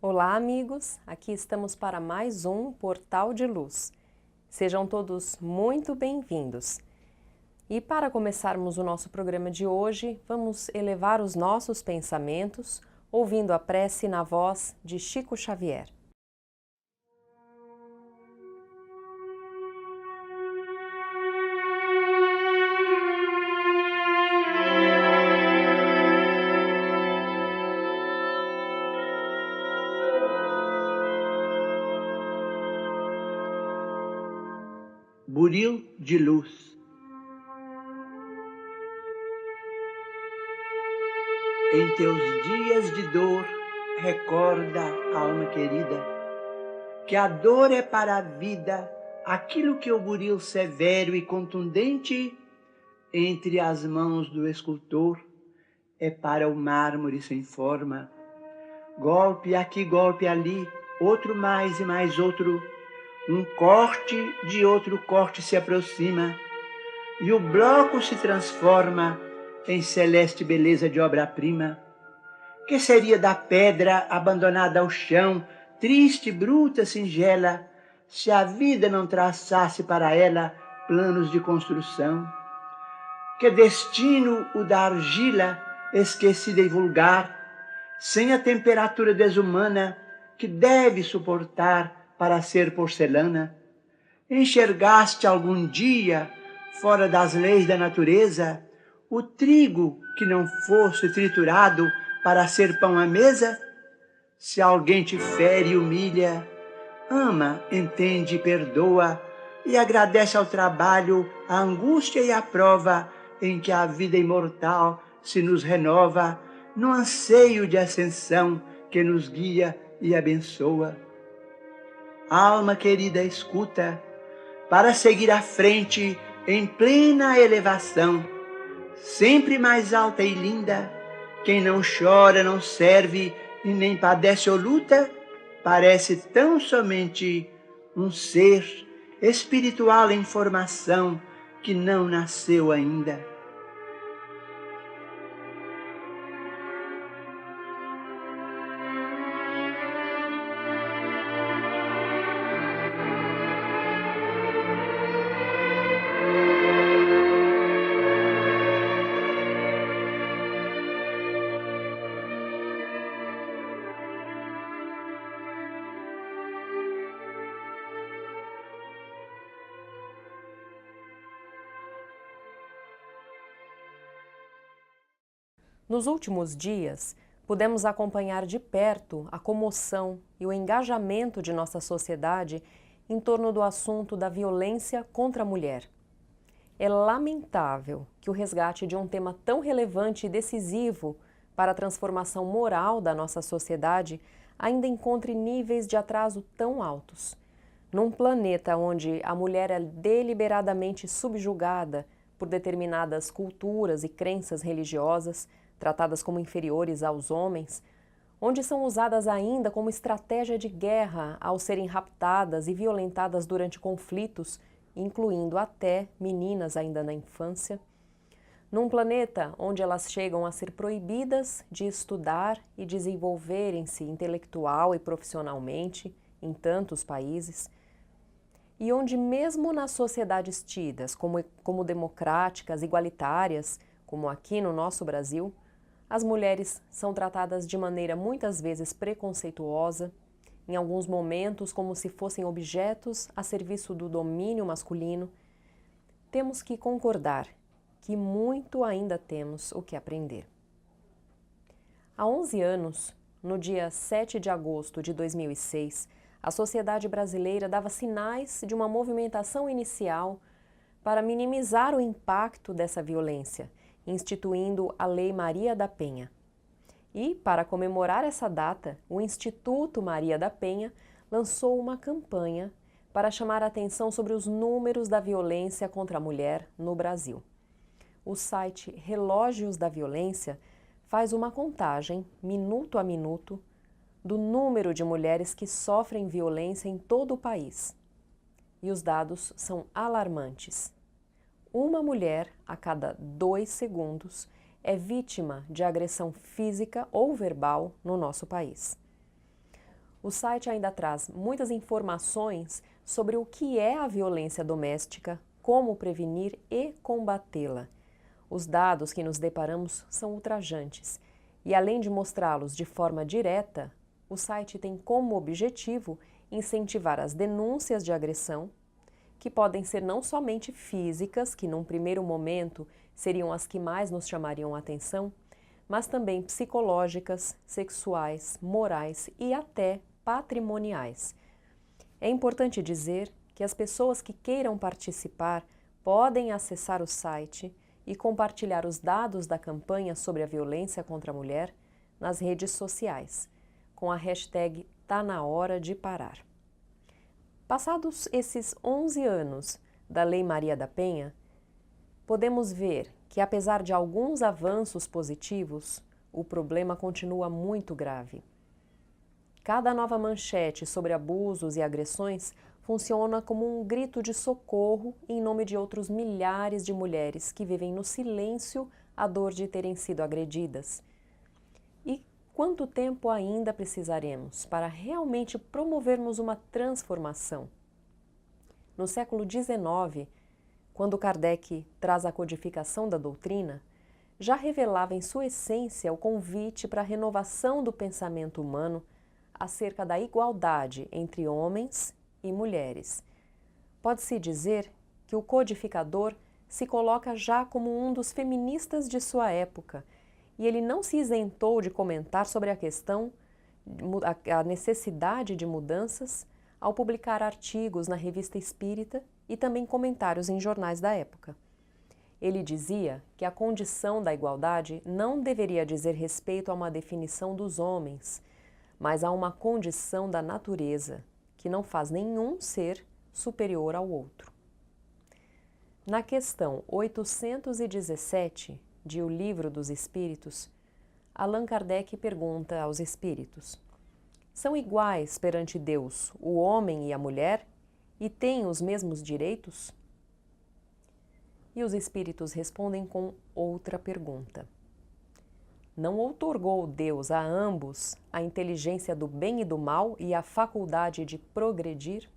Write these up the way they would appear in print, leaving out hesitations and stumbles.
Olá, amigos! Aqui estamos para mais um Portal de Luz. Sejam todos muito bem-vindos. E para começarmos o nosso programa de hoje, vamos elevar os nossos pensamentos ouvindo a prece na voz de Chico Xavier. Buril de luz. Em teus dias de dor, recorda, alma querida, que a dor é para a vida aquilo que o buril severo e contundente entre as mãos do escultor é para o mármore sem forma. Golpe aqui, golpe ali, outro mais e mais outro, um corte de outro corte se aproxima, e o bloco se transforma em celeste beleza de obra-prima. Que seria da pedra abandonada ao chão, triste, bruta, singela, se a vida não traçasse para ela planos de construção? Que destino o da argila, esquecida e vulgar, sem a temperatura desumana que deve suportar para ser porcelana? Enxergaste algum dia, fora das leis da natureza, o trigo que não fosse triturado para ser pão à mesa? Se alguém te fere e humilha, ama, entende e perdoa, e agradece ao trabalho, a angústia e a prova em que a vida imortal se nos renova, no anseio de ascensão que nos guia e abençoa. Alma querida, escuta, para seguir à frente em plena elevação, sempre mais alta e linda. Quem não chora, não serve e nem padece ou luta, parece tão somente um ser espiritual em formação que não nasceu ainda. Nos últimos dias, pudemos acompanhar de perto a comoção e o engajamento de nossa sociedade em torno do assunto da violência contra a mulher. É lamentável que o resgate de um tema tão relevante e decisivo para a transformação moral da nossa sociedade ainda encontre níveis de atraso tão altos. Num planeta onde a mulher é deliberadamente subjugada por determinadas culturas e crenças religiosas, tratadas como inferiores aos homens, onde são usadas ainda como estratégia de guerra ao serem raptadas e violentadas durante conflitos, incluindo até meninas ainda na infância, num planeta onde elas chegam a ser proibidas de estudar e desenvolverem-se intelectual e profissionalmente em tantos países, e onde mesmo nas sociedades tidas como democráticas, igualitárias, como aqui no nosso Brasil, as mulheres são tratadas de maneira muitas vezes preconceituosa, em alguns momentos como se fossem objetos a serviço do domínio masculino, temos que concordar que muito ainda temos o que aprender. Há 11 anos, no dia 7 de agosto de 2006, a sociedade brasileira dava sinais de uma movimentação inicial para minimizar o impacto dessa violência, instituindo a Lei Maria da Penha. E, para comemorar essa data, o Instituto Maria da Penha lançou uma campanha para chamar a atenção sobre os números da violência contra a mulher no Brasil. O site Relógios da Violência faz uma contagem, minuto a minuto, do número de mulheres que sofrem violência em todo o país. E os dados são alarmantes. Uma mulher a cada 2 segundos é vítima de agressão física ou verbal no nosso país. O site ainda traz muitas informações sobre o que é a violência doméstica, como prevenir e combatê-la. Os dados que nos deparamos são ultrajantes e, além de mostrá-los de forma direta, o site tem como objetivo incentivar as denúncias de agressão, que podem ser não somente físicas, que num primeiro momento seriam as que mais nos chamariam a atenção, mas também psicológicas, sexuais, morais e até patrimoniais. É importante dizer que as pessoas que queiram participar podem acessar o site e compartilhar os dados da campanha sobre a violência contra a mulher nas redes sociais, com a hashtag Tá na hora de parar. Passados esses 11 anos da Lei Maria da Penha, podemos ver que, apesar de alguns avanços positivos, o problema continua muito grave. Cada nova manchete sobre abusos e agressões funciona como um grito de socorro em nome de outros milhares de mulheres que vivem no silêncio a dor de terem sido agredidas. E quanto tempo ainda precisaremos para realmente promovermos uma transformação? No século XIX, quando Kardec traz a codificação da doutrina, já revelava em sua essência o convite para a renovação do pensamento humano acerca da igualdade entre homens e mulheres. Pode-se dizer que o codificador se coloca já como um dos feministas de sua época, e ele não se isentou de comentar sobre a questão, a necessidade de mudanças, ao publicar artigos na Revista Espírita e também comentários em jornais da época. Ele dizia que a condição da igualdade não deveria dizer respeito a uma definição dos homens, mas a uma condição da natureza, que não faz nenhum ser superior ao outro. Na questão 817 de O Livro dos Espíritos, Allan Kardec pergunta aos espíritos: são iguais perante Deus o homem e a mulher e têm os mesmos direitos? E os espíritos respondem com outra pergunta: não outorgou Deus a ambos a inteligência do bem e do mal e a faculdade de progredir?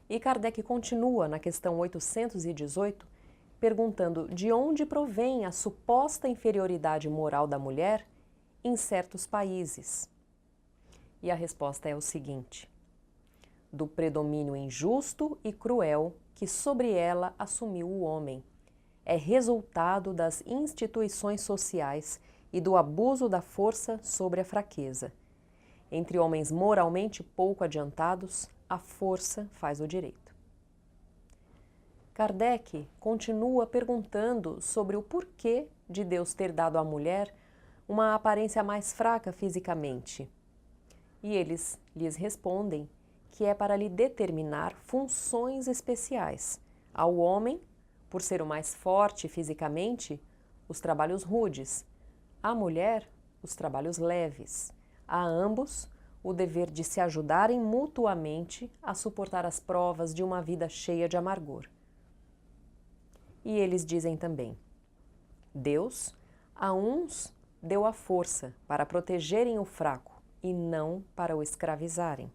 E Kardec continua na questão 818, perguntando de onde provém a suposta inferioridade moral da mulher em certos países. E a resposta é o seguinte: do predomínio injusto e cruel que sobre ela assumiu o homem. É resultado das instituições sociais e do abuso da força sobre a fraqueza. Entre homens moralmente pouco adiantados, a força faz o direito. Kardec continua perguntando sobre o porquê de Deus ter dado à mulher uma aparência mais fraca fisicamente. E eles lhes respondem que é para lhe determinar funções especiais. Ao homem, por ser o mais forte fisicamente, os trabalhos rudes. À mulher, os trabalhos leves. A ambos, o dever de se ajudarem mutuamente a suportar as provas de uma vida cheia de amargor. E eles dizem também: Deus a uns deu a força para protegerem o fraco e não para o escravizarem.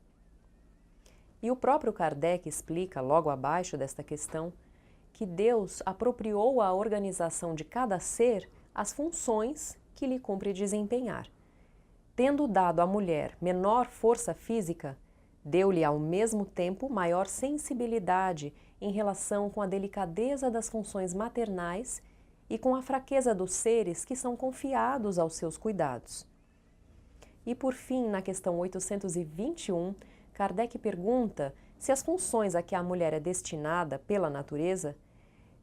E o próprio Kardec explica, logo abaixo desta questão, que Deus apropriou à organização de cada ser as funções que lhe cumpre desempenhar. Tendo dado à mulher menor força física, deu-lhe ao mesmo tempo maior sensibilidade em relação com a delicadeza das funções maternais e com a fraqueza dos seres que são confiados aos seus cuidados. E por fim, na questão 821, Kardec pergunta se as funções a que a mulher é destinada pela natureza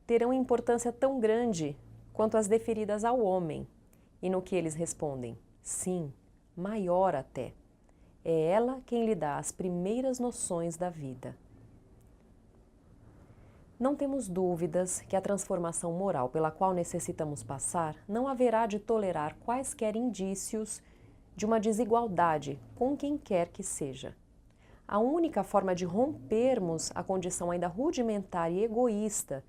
terão importância tão grande quanto as deferidas ao homem, e no que eles respondem: sim, maior até. É ela quem lhe dá as primeiras noções da vida. Não temos dúvidas que a transformação moral pela qual necessitamos passar não haverá de tolerar quaisquer indícios de uma desigualdade com quem quer que seja. A única forma de rompermos a condição ainda rudimentar e egoísta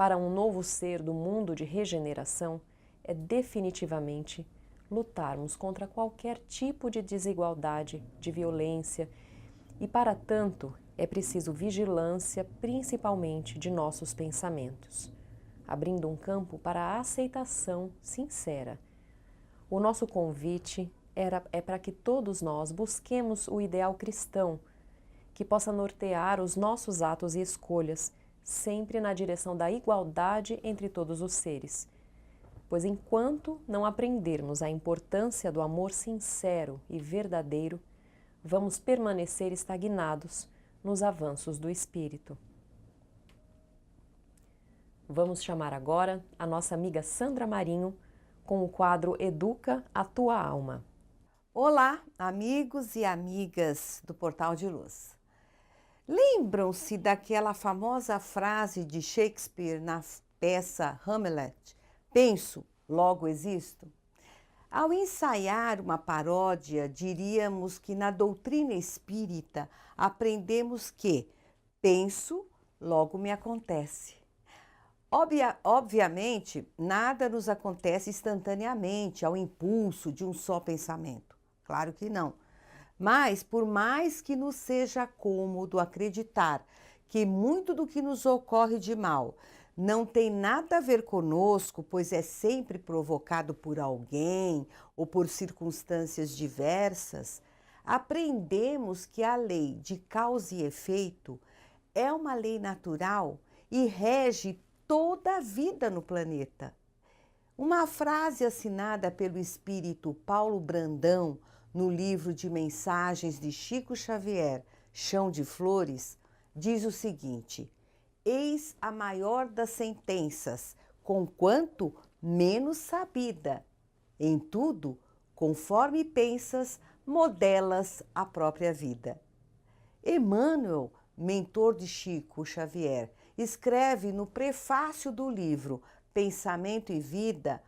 para um novo ser do mundo de regeneração é definitivamente lutarmos contra qualquer tipo de desigualdade, de violência, e para tanto é preciso vigilância, principalmente de nossos pensamentos, abrindo um campo para a aceitação sincera. O nosso convite é para que todos nós busquemos o ideal cristão, que possa nortear os nossos atos e escolhas, sempre na direção da igualdade entre todos os seres. Pois enquanto não aprendermos a importância do amor sincero e verdadeiro, vamos permanecer estagnados nos avanços do espírito. Vamos chamar agora a nossa amiga Sandra Marinho com o quadro Educa a Tua Alma. Olá, amigos e amigas do Portal de Luz. Lembram-se daquela famosa frase de Shakespeare na peça Hamlet? Penso, logo existo? Ao ensaiar uma paródia, diríamos que na doutrina espírita aprendemos que penso, logo me acontece. Obviamente, nada nos acontece instantaneamente ao impulso de um só pensamento. Claro que não. Mas, por mais que nos seja cômodo acreditar que muito do que nos ocorre de mal não tem nada a ver conosco, pois é sempre provocado por alguém ou por circunstâncias diversas, aprendemos que a lei de causa e efeito é uma lei natural e rege toda a vida no planeta. Uma frase assinada pelo espírito Paulo Brandão no livro de mensagens de Chico Xavier, Chão de Flores, diz o seguinte: eis a maior das sentenças, conquanto menos sabida. Em tudo, conforme pensas, modelas a própria vida. Emmanuel, mentor de Chico Xavier, escreve no prefácio do livro Pensamento e Vida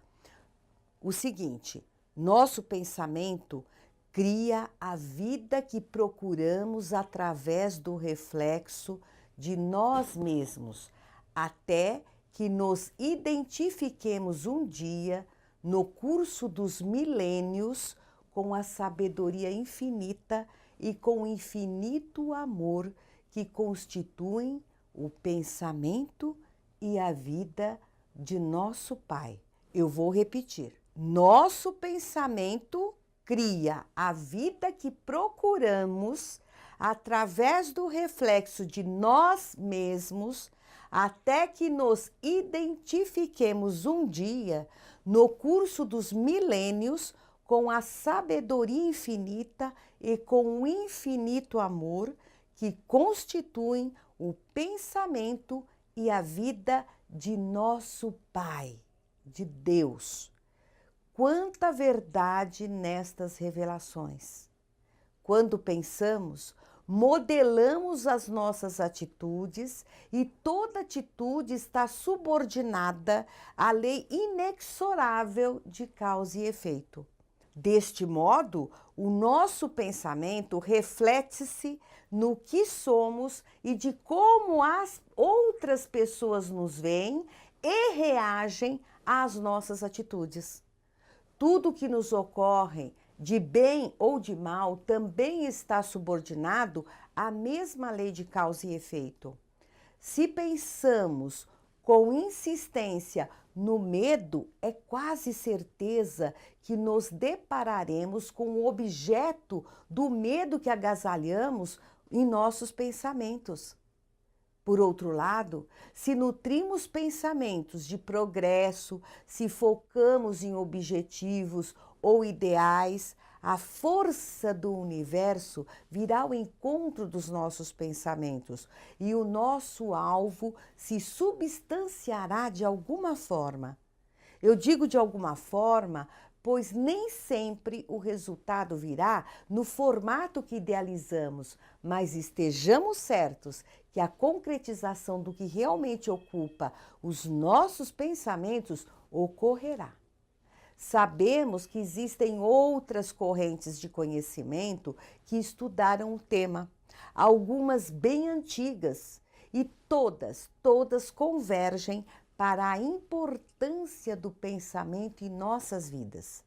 o seguinte: nosso pensamento cria a vida que procuramos através do reflexo de nós mesmos, até que nos identifiquemos um dia, no curso dos milênios, com a sabedoria infinita e com o infinito amor que constituem o pensamento e a vida de nosso Pai. Eu vou repetir. Nosso pensamento cria a vida que procuramos através do reflexo de nós mesmos, até que nos identifiquemos um dia, no curso dos milênios, com a sabedoria infinita e com o infinito amor que constituem o pensamento e a vida de nosso Pai, de Deus. Quanta verdade nestas revelações! Quando pensamos, modelamos as nossas atitudes e toda atitude está subordinada à lei inexorável de causa e efeito. Deste modo, o nosso pensamento reflete-se no que somos e de como as outras pessoas nos veem e reagem às nossas atitudes. Tudo que nos ocorre, de bem ou de mal, também está subordinado à mesma lei de causa e efeito. Se pensamos com insistência no medo, é quase certeza que nos depararemos com o objeto do medo que agasalhamos em nossos pensamentos. Por outro lado, se nutrimos pensamentos de progresso, se focamos em objetivos ou ideais, a força do universo virá ao encontro dos nossos pensamentos e o nosso alvo se substanciará de alguma forma. Eu digo de alguma forma, pois nem sempre o resultado virá no formato que idealizamos, mas estejamos certos que a concretização do que realmente ocupa os nossos pensamentos ocorrerá. Sabemos que existem outras correntes de conhecimento que estudaram o tema, algumas bem antigas, e todas convergem para a importância do pensamento em nossas vidas.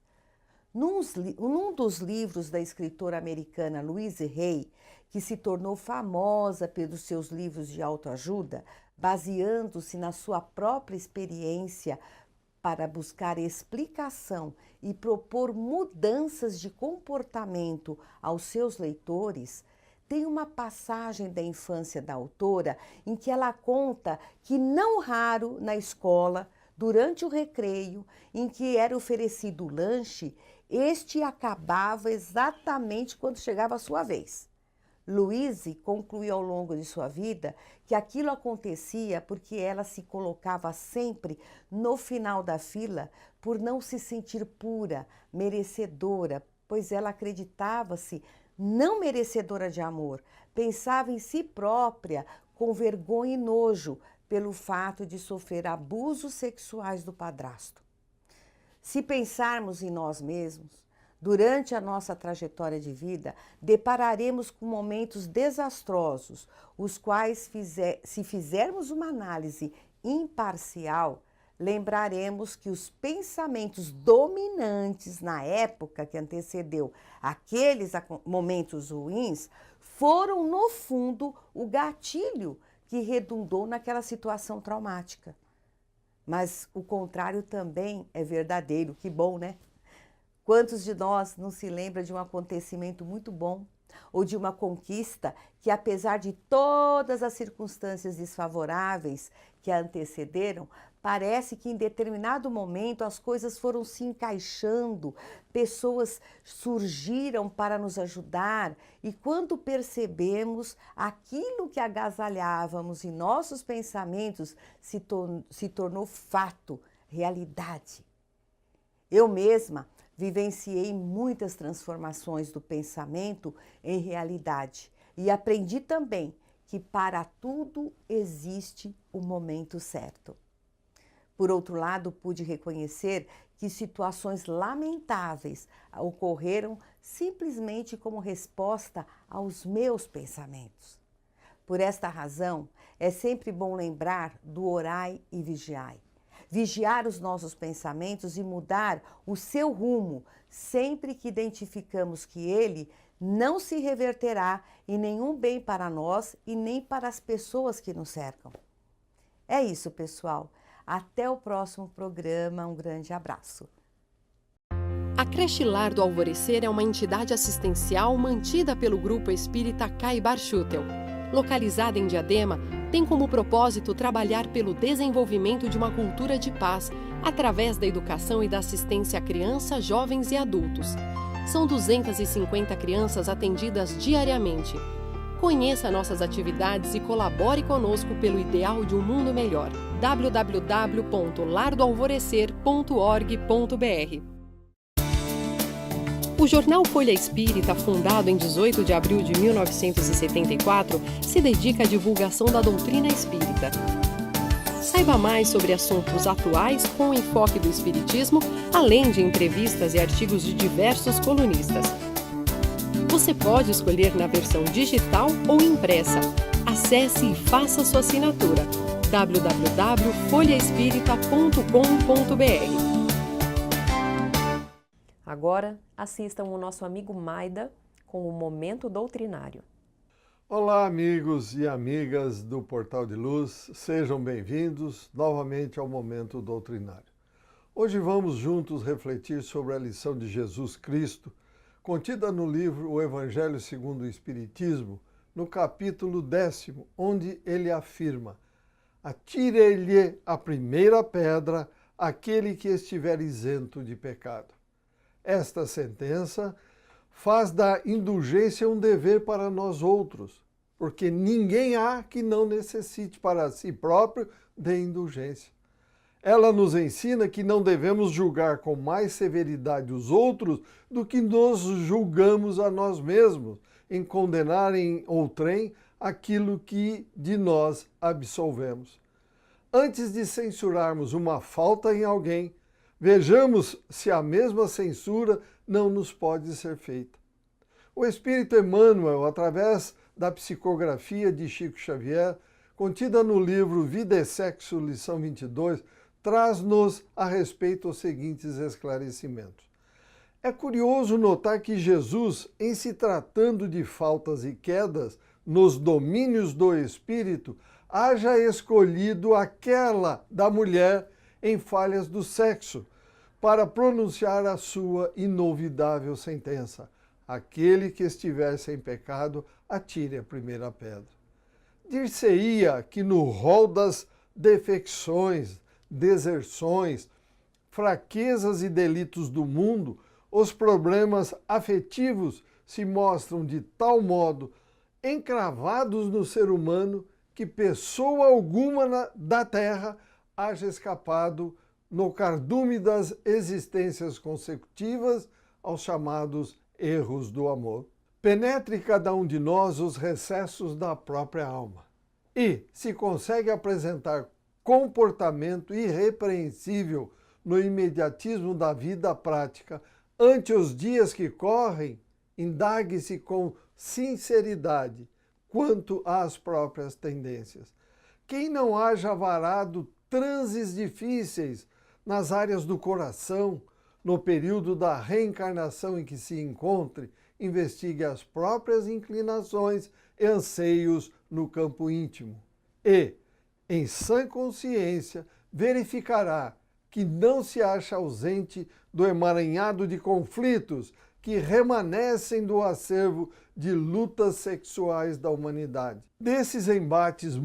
Num dos livros da escritora americana Louise Hay, que se tornou famosa pelos seus livros de autoajuda, baseando-se na sua própria experiência para buscar explicação e propor mudanças de comportamento aos seus leitores, tem uma passagem da infância da autora em que ela conta que não raro na escola, durante o recreio, em que era oferecido o lanche, este acabava exatamente quando chegava a sua vez. Louise concluiu ao longo de sua vida que aquilo acontecia porque ela se colocava sempre no final da fila por não se sentir pura, merecedora, pois ela acreditava-se não merecedora de amor, pensava em si própria com vergonha e nojo pelo fato de sofrer abusos sexuais do padrasto. Se pensarmos em nós mesmos, durante a nossa trajetória de vida, depararemos com momentos desastrosos, os quais, se fizermos uma análise imparcial, lembraremos que os pensamentos dominantes na época que antecedeu aqueles momentos ruins foram, no fundo, o gatilho que redundou naquela situação traumática. Mas o contrário também é verdadeiro, que bom, né? Quantos de nós não se lembra de um acontecimento muito bom ou de uma conquista que, apesar de todas as circunstâncias desfavoráveis que a antecederam, parece que em determinado momento as coisas foram se encaixando, pessoas surgiram para nos ajudar e quando percebemos, aquilo que agasalhávamos em nossos pensamentos se tornou fato, realidade. Eu mesma vivenciei muitas transformações do pensamento em realidade e aprendi também que para tudo existe o momento certo. Por outro lado, pude reconhecer que situações lamentáveis ocorreram simplesmente como resposta aos meus pensamentos. Por esta razão, é sempre bom lembrar do orai e vigiai. Vigiar os nossos pensamentos e mudar o seu rumo sempre que identificamos que ele não se reverterá em nenhum bem para nós e nem para as pessoas que nos cercam. É isso, pessoal. Até o próximo programa. Um grande abraço. A Creche Lar do Alvorecer é uma entidade assistencial mantida pelo Grupo Espírita Caibar Schutel. Localizada em Diadema, tem como propósito trabalhar pelo desenvolvimento de uma cultura de paz, através da educação e da assistência a crianças, jovens e adultos. São 250 crianças atendidas diariamente. Conheça nossas atividades e colabore conosco pelo ideal de um mundo melhor. www.lardoalvorecer.org.br. O jornal Folha Espírita, fundado em 18 de abril de 1974, se dedica à divulgação da doutrina espírita. Saiba mais sobre assuntos atuais com o enfoque do espiritismo, além de entrevistas e artigos de diversos colunistas. Você pode escolher na versão digital ou impressa. Acesse e faça sua assinatura. www.folhaespirita.com.br. Agora, assistam o nosso amigo Maida com o Momento Doutrinário. Olá, amigos e amigas do Portal de Luz, sejam bem-vindos novamente ao Momento Doutrinário. Hoje vamos juntos refletir sobre a lição de Jesus Cristo, contida no livro O Evangelho segundo o Espiritismo, no capítulo 10º, onde ele afirma: atire-lhe a primeira pedra aquele que estiver isento de pecado. Esta sentença faz da indulgência um dever para nós outros, porque ninguém há que não necessite para si próprio de indulgência. Ela nos ensina que não devemos julgar com mais severidade os outros do que nos julgamos a nós mesmos, em condenar em outrem aquilo que de nós absolvemos. Antes de censurarmos uma falta em alguém, vejamos se a mesma censura não nos pode ser feita. O Espírito Emmanuel, através da psicografia de Chico Xavier, contida no livro Vida e Sexo, lição 22, traz-nos a respeito os seguintes esclarecimentos. É curioso notar que Jesus, em se tratando de faltas e quedas nos domínios do espírito, haja escolhido aquela da mulher em falhas do sexo, para pronunciar a sua inovidável sentença: aquele que estiver sem pecado, atire a primeira pedra. Dir-se-ia que no rol das defecções, deserções, fraquezas e delitos do mundo, os problemas afetivos se mostram de tal modo encravados no ser humano que pessoa alguma da terra haja escapado no cardume das existências consecutivas aos chamados erros do amor. Penetre cada um de nós os recessos da própria alma e, se consegue apresentar comportamento irrepreensível no imediatismo da vida prática, ante os dias que correm, indague-se com sinceridade quanto às próprias tendências. Quem não haja varado transes difíceis nas áreas do coração, no período da reencarnação em que se encontre, investigue as próprias inclinações e anseios no campo íntimo. E, em sã consciência, verificará que não se acha ausente do emaranhado de conflitos que remanescem do acervo de lutas sexuais da humanidade. Desses embates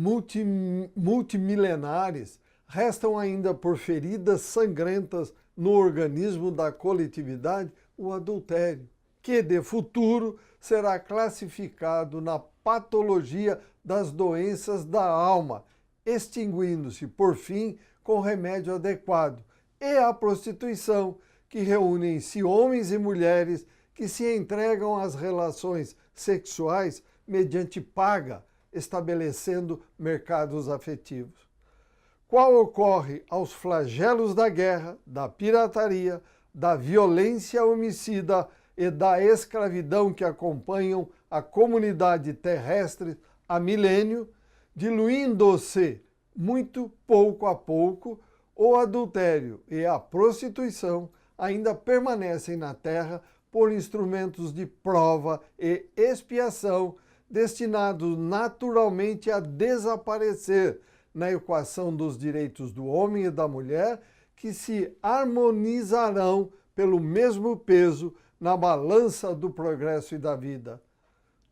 multimilenares, restam ainda por feridas sangrentas no organismo da coletividade o adultério, que de futuro será classificado na patologia das doenças da alma, extinguindo-se, por fim, com remédio adequado, e a prostituição, que reúne em si homens e mulheres que se entregam às relações sexuais mediante paga, estabelecendo mercados afetivos. Qual ocorre aos flagelos da guerra, da pirataria, da violência homicida e da escravidão que acompanham a comunidade terrestre há milênio, diluindo-se muito pouco a pouco, o adultério e a prostituição ainda permanecem na Terra por instrumentos de prova e expiação destinados naturalmente a desaparecer na equação dos direitos do homem e da mulher, que se harmonizarão pelo mesmo peso na balança do progresso e da vida.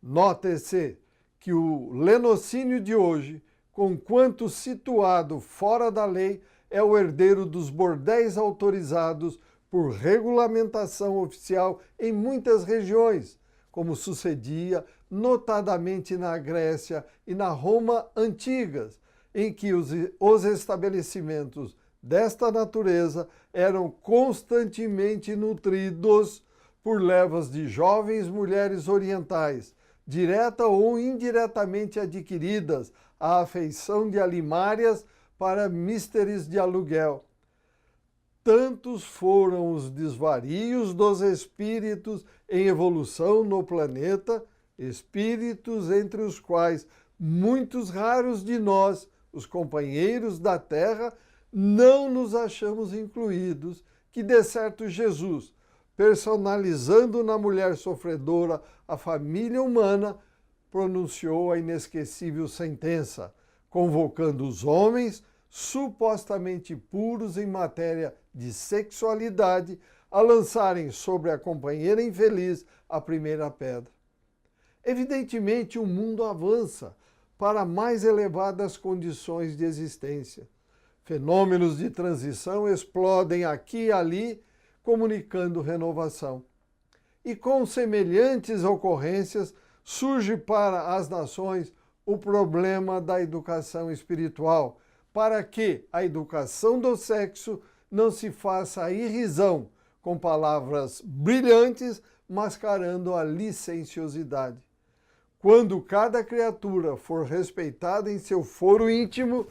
Note-se que o lenocínio de hoje, conquanto situado fora da lei, é o herdeiro dos bordéis autorizados por regulamentação oficial em muitas regiões, como sucedia notadamente na Grécia e na Roma antigas, em que os estabelecimentos desta natureza eram constantemente nutridos por levas de jovens mulheres orientais, direta ou indiretamente adquiridas à afeição de alimárias para misteres de aluguel. Tantos foram os desvarios dos espíritos em evolução no planeta, espíritos entre os quais muitos raros de nós, os companheiros da Terra, não nos achamos incluídos, que de certo Jesus, personalizando na mulher sofredora a família humana, pronunciou a inesquecível sentença, convocando os homens supostamente puros em matéria de sexualidade a lançarem sobre a companheira infeliz a primeira pedra. Evidentemente, o mundo avança para mais elevadas condições de existência. Fenômenos de transição explodem aqui e ali, comunicando renovação. E com semelhantes ocorrências, surge para as nações o problema da educação espiritual, para que a educação do sexo não se faça a irrisão com palavras brilhantes, mascarando a licenciosidade. Quando cada criatura for respeitada em seu foro íntimo,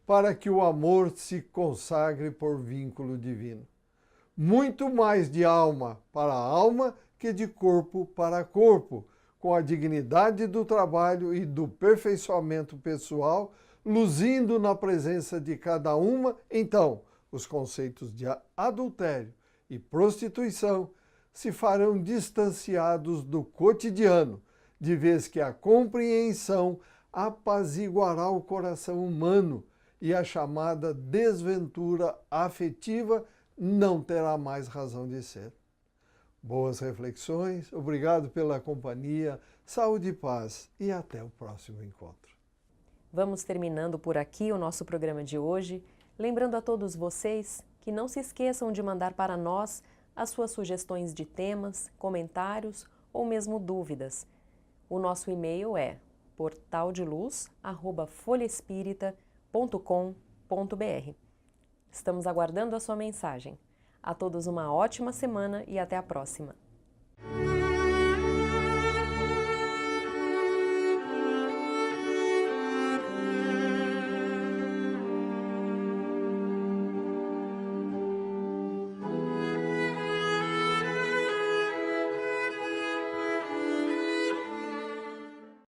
para que o amor se consagre por vínculo divino. Muito mais de alma para alma que de corpo para corpo, com a dignidade do trabalho e do perfeiçoamento pessoal, luzindo na presença de cada uma, então, os conceitos de adultério e prostituição se farão distanciados do cotidiano, de vez que a compreensão apaziguará o coração humano e a chamada desventura afetiva não terá mais razão de ser. Boas reflexões, obrigado pela companhia, saúde e paz e até o próximo encontro. Vamos terminando por aqui o nosso programa de hoje, lembrando a todos vocês que não se esqueçam de mandar para nós as suas sugestões de temas, comentários ou mesmo dúvidas. O nosso e-mail é portaldeluz@folhaespirita.com.br. Estamos aguardando a sua mensagem. A todos uma ótima semana e até a próxima!